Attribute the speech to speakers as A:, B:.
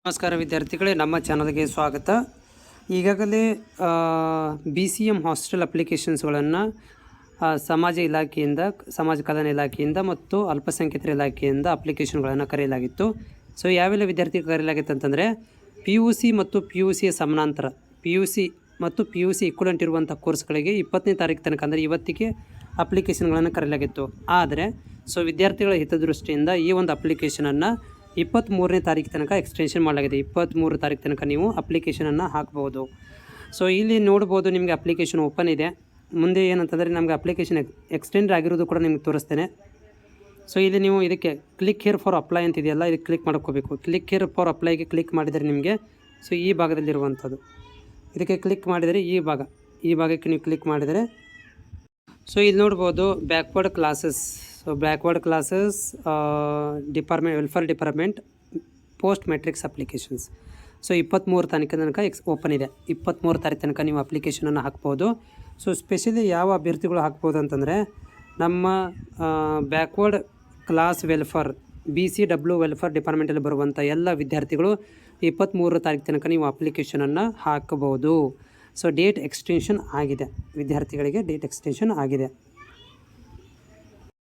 A: ನಮಸ್ಕಾರ ವಿದ್ಯಾರ್ಥಿಗಳೇ, ನಮ್ಮ ಚಾನಲ್ಗೆ ಸ್ವಾಗತ. ಈಗಾಗಲೇ BCM ಹಾಸ್ಟೆಲ್ ಅಪ್ಲಿಕೇಶನ್ಸ್ಗಳನ್ನು ಸಮಾಜ ಕಲ್ಯಾಣ ಇಲಾಖೆಯಿಂದ ಮತ್ತು ಅಲ್ಪಸಂಖ್ಯಾತರ ಇಲಾಖೆಯಿಂದ ಅಪ್ಲಿಕೇಶನ್ಗಳನ್ನು ಕರೆಯಲಾಗಿತ್ತು. ಸೊ ಯಾವೆಲ್ಲ ವಿದ್ಯಾರ್ಥಿಗಳು ಕರೆಯಲಾಗಿತ್ತು ಅಂತಂದರೆ PUC ಮತ್ತು PUCಯ ಸಮಾನಾಂತರ PUC ಮತ್ತು PUC ಇಕ್ವಲೆಂಟ್ ಇರುವಂಥ ಕೋರ್ಸ್ಗಳಿಗೆ 20ನೇ ತಾರೀಕು ತನಕ ಅಂದರೆ ಇವತ್ತಿಗೆ ಅಪ್ಲಿಕೇಶನ್ಗಳನ್ನು ಕರೆಯಲಾಗಿತ್ತು. ಆದರೆ ವಿದ್ಯಾರ್ಥಿಗಳ ಹಿತದೃಷ್ಟಿಯಿಂದ ಈ ಒಂದು ಅಪ್ಲಿಕೇಶನನ್ನು 23ನೇ ತಾರೀಕು ತನಕ ಎಕ್ಸ್ಟೆನ್ಷನ್ ಮಾಡಲಾಗಿದೆ. 23 ತಾರೀಕು ತನಕ ನೀವು ಅಪ್ಲಿಕೇಶನನ್ನು ಹಾಕ್ಬೋದು. ಸೊ ಇಲ್ಲಿ ನೋಡ್ಬೋದು, ನಿಮಗೆ ಅಪ್ಲಿಕೇಶನ್ ಓಪನ್ ಇದೆ. ಮುಂದೆ ಏನಂತಂದರೆ ನಮಗೆ ಅಪ್ಲಿಕೇಶನ್ ಎಕ್ಸ್ಟೆಂಡ್ ಆಗಿರೋದು ಕೂಡ ನಿಮಗೆ ತೋರಿಸ್ತೇನೆ. ಸೊ ಇಲ್ಲಿ ನೀವು ಇದಕ್ಕೆ ಕ್ಲಿಕ್ ಹಿಯರ್ ಫಾರ್ ಅಪ್ಲೈ ಅಂತ ಇದೆಯಲ್ಲ, ಇದಕ್ಕೆ ಕ್ಲಿಕ್ ಮಾಡ್ಕೋಬೇಕು. ಕ್ಲಿಕ್ ಹಿಯರ್ ಫಾರ್ ಅಪ್ಲೈಗೆ ಕ್ಲಿಕ್ ಮಾಡಿದರೆ ನಿಮಗೆ ಈ ಭಾಗದಲ್ಲಿರುವಂಥದ್ದು ಇದಕ್ಕೆ ಕ್ಲಿಕ್ ಮಾಡಿದರೆ ಈ ಭಾಗಕ್ಕೆ ನೀವು ಕ್ಲಿಕ್ ಮಾಡಿದರೆ ಇಲ್ಲಿ ನೋಡ್ಬೋದು backward classes. Backward classes welfare department post matrix applications. 23 ತಾರೀಕು ತನಕ ಓಪನ್ ಇದೆ. 23 ತಾರೀಕು ತನಕ ನೀವು ಅಪ್ಲಿಕೇಶನನ್ನು ಹಾಕ್ಬೋದು. ಸ್ಪೆಷಲಿ ಯಾವ ಅಭ್ಯರ್ಥಿಗಳು ಹಾಕ್ಬೋದು ಅಂತಂದರೆ ನಮ್ಮ backward class welfare BCW welfare ಡಿಪಾರ್ಟ್ಮೆಂಟಲ್ಲಿ ಬರುವಂಥ ಎಲ್ಲ ವಿದ್ಯಾರ್ಥಿಗಳು 23 ತಾರೀಕು ತನಕ ನೀವು ಅಪ್ಲಿಕೇಶನನ್ನು ಹಾಕಬಹುದು. ಡೇಟ್ ಎಕ್ಸ್ಟೆನ್ಷನ್ ಆಗಿದೆ, ವಿದ್ಯಾರ್ಥಿಗಳಿಗೆ ಡೇಟ್ ಎಕ್ಸ್ಟೆನ್ಷನ್ ಆಗಿದೆ.